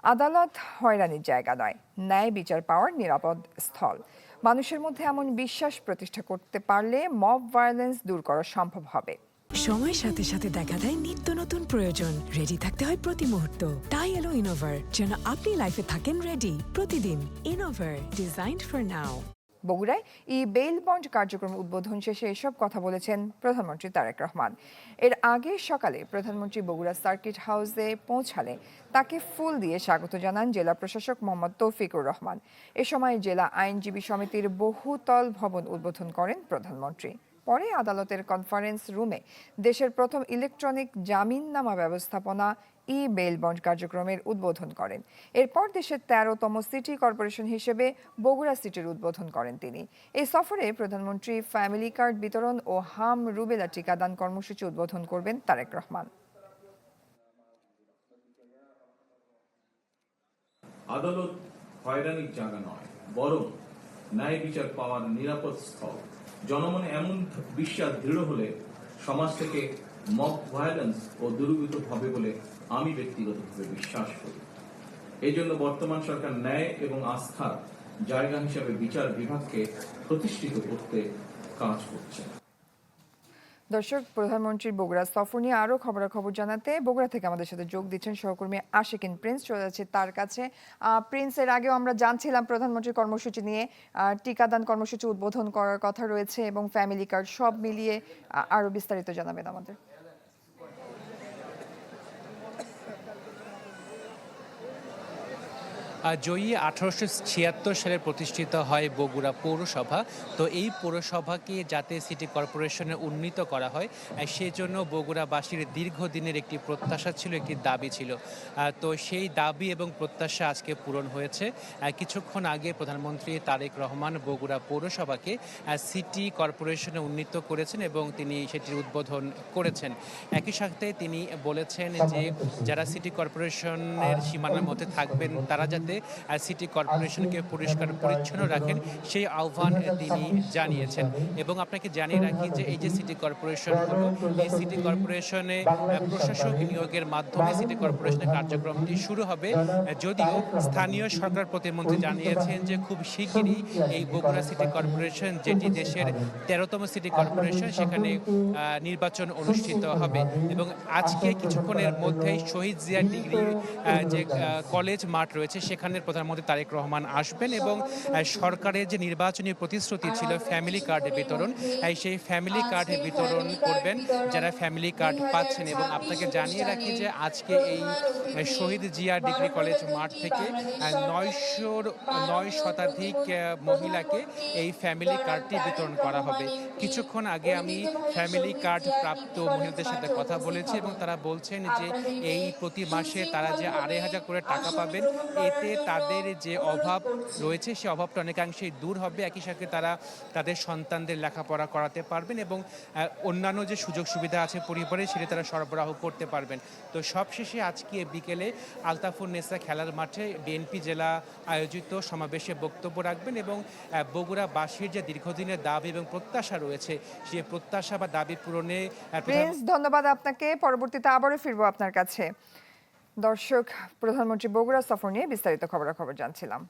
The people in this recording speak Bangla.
আদালত হয়রানির জায়গা নয়, ন্যায় বিচার পাওয়ার নিরাপদ স্থল। মানুষের মধ্যে এমন বিশ্বাস প্রতিষ্ঠা করতে পারলে মব ভায়োলেন্স দূর করা সম্ভব হবে। সময়ের সাথে সাথে দেখা দেয় নিত্য নতুন প্রয়োজন। রেডি থাকতে হয় প্রতি মুহূর্ত। তাই এলো ইনোভার, যেন আপনি লাইফে থাকেন রেডি প্রতিদিন। Innova, designed for now. বগুড়ায় বেইল বন্ড কার্যক্রম উদ্বোধন শেষে এসব কথা বলেছেন প্রধানমন্ত্রী তারেক রহমান। এর আগে সকালে প্রধানমন্ত্রী বগুড়া সার্কিট হাউসে পৌঁছালে তাকে ফুল দিয়ে স্বাগত জানান জেলা প্রশাসক মোহাম্মদ তৌফিকুর রহমান। এ সময় জেলা আইনজীবী সমিতির বহুতল ভবন উদ্বোধন করেন প্রধানমন্ত্রী। পরে আদালতের কনফারেন্স রুমে দেশের প্রথম ইলেকট্রনিক জামিননামা ব্যবস্থাপনা বেইল বন্ড কার্যক্রমের উদ্বোধন করেন। এরপর দেশের 13তম সিটি কর্পোরেশন হিসেবে বগুড়া সিটির উদ্বোধন করেন তিনি। এই সফরে প্রধানমন্ত্রী ফ্যামিলি কার্ড বিতরণ ও হাম রুবেলা টিকাদান কর্মসূচি উদ্বোধন করবেন তারেক রহমান। আদালত হয়রানির জায়গা নয়, বরং ন্যায় বিচার পাওয়ার নিরাপদ স্থল। জনমনে এমন বিশ্বাস দৃঢ় হলে সমাজ থেকে মব ভায়োলেন্স ও দূরীভূত হবে বলে আমি ব্যক্তিগতভাবে বিশ্বাস করি। এই জন্য বর্তমান সরকার ন্যায় এবং আস্থার জায়গা হিসাবে বিচার বিভাগকে প্রতিষ্ঠিত করতে কাজ করছে। দর্শক, প্রধানমন্ত্রীর বগুড়া সফর নিয়ে আরো খবরাখবর জানাতে বগুড়া থেকে আমাদের সাথে যোগ দিচ্ছেন সহকর্মী আশিকিন প্রিন্স। চলে যাচ্ছে তার কাছে। প্রিন্স, এর আগেও আমরা জানছিলাম প্রধানমন্ত্রীর কর্মসূচি নিয়ে টিকাদান কর্মসূচি উদ্বোধন করার কথা রয়েছে এবং ফ্যামিলি কার্ড, সব মিলিয়ে আরো বিস্তারিত জানাবেন আমাদের। জয়ী 1876 সালে প্রতিষ্ঠিত হয় বগুড়া পৌরসভা। তো এই পৌরসভাকে যাতে সিটি কর্পোরেশনে উন্নীত করা হয় সেজন্য বগুড়াবাসীর দীর্ঘদিনের একটি প্রত্যাশা ছিল, একটি দাবি ছিল। তো সেই দাবি এবং প্রত্যাশা আজকে পূরণ হয়েছে। কিছুক্ষণ আগে প্রধানমন্ত্রী তারেক রহমান বগুড়া পৌরসভাকে সিটি কর্পোরেশনে উন্নীত করেছেন এবং তিনি সেটির উদ্বোধন করেছেন। একই সাথে তিনি বলেছেন যে যারা সিটি কর্পোরেশনের সীমানার মধ্যে থাকবেন তারা যাতে সিটি কর্পোরেশনকে পরিষ্কার পরিচ্ছন্ন রাখেন সেই আহ্বান তিনি জানিয়েছেন। এবং আপনাকে জানিয়ে রাখি যে এই যে সিটি কর্পোরেশন হলো, এই সিটি কর্পোরেশনে প্রশাসক নিয়োগের মাধ্যমে সিটি কর্পোরেশনের কার্যক্রমটি শুরু হবে। যদিও স্থানীয় সরকার প্রতিমন্ত্রী জানিয়েছেন যে খুব শিগগিরই এই বগুড়া সিটি কর্পোরেশন, যেটি দেশের 13তম সিটি কর্পোরেশন, সেখানে নির্বাচন অনুষ্ঠিত হবে। এবং আজকে কিছুক্ষণের মধ্যেই শহীদ জিয়া ডিগ্রি যে কলেজ মাঠ রয়েছে সেখানে প্রধানমন্ত্রী তারেক রহমান আসবেন এবং সরকারের যে নির্বাচনী প্রতিশ্রুতি ছিল ফ্যামিলি কার্ড বিতরণ, সেই ফ্যামিলি কার্ড বিতরণ করবেন যারা ফ্যামিলি কার্ড পাচ্ছেন। এবং আপনাকে জানিয়ে রাখি যে আজকে এই শহীদ জিয়া ডিগ্রি কলেজ মাঠ থেকে 900 শতাধিক মহিলাকে এই ফ্যামিলি কার্ডটি বিতরণ করা হবে। কিছুক্ষণ আগে আমি ফ্যামিলি কার্ড প্রাপ্ত মহিলাদের সাথে কথা বলেছি এবং তারা বলছেন যে এই প্রতি মাসে তারা যে 2500 করে টাকা পাবেন, এতে তাদের যে অভাব রয়েছে সে অভাবটা অনেকাংশেই দূর হবে। একই সাথে তারা তাদের সন্তানদের লেখাপড়া করাতে পারবেন এবং অন্যান্য যে সুযোগ সুবিধা আছে পরিবারে সেটা তারা সরবরাহ করতে পারবেন। তো সবশেষে আজকে বিকেলে আলতাফুন্নেসা খেলার মাঠে বিএনপি জেলা আয়োজিত সমাবেশে বক্তব্য রাখবেন এবং বগুড়াবাসীর যে দীর্ঘদিনের দাবি এবং প্রত্যাশা রয়েছে সেই প্রত্যাশা বা দাবি পূরণে। ধন্যবাদ আপনাকে। পরবর্তীতে আবারও ফিরবো আপনার কাছে। দর্শক, প্রধানমন্ত্রী বগুড়া সফর নিয়ে বিস্তারিত খবরাখবর জানছিলাম।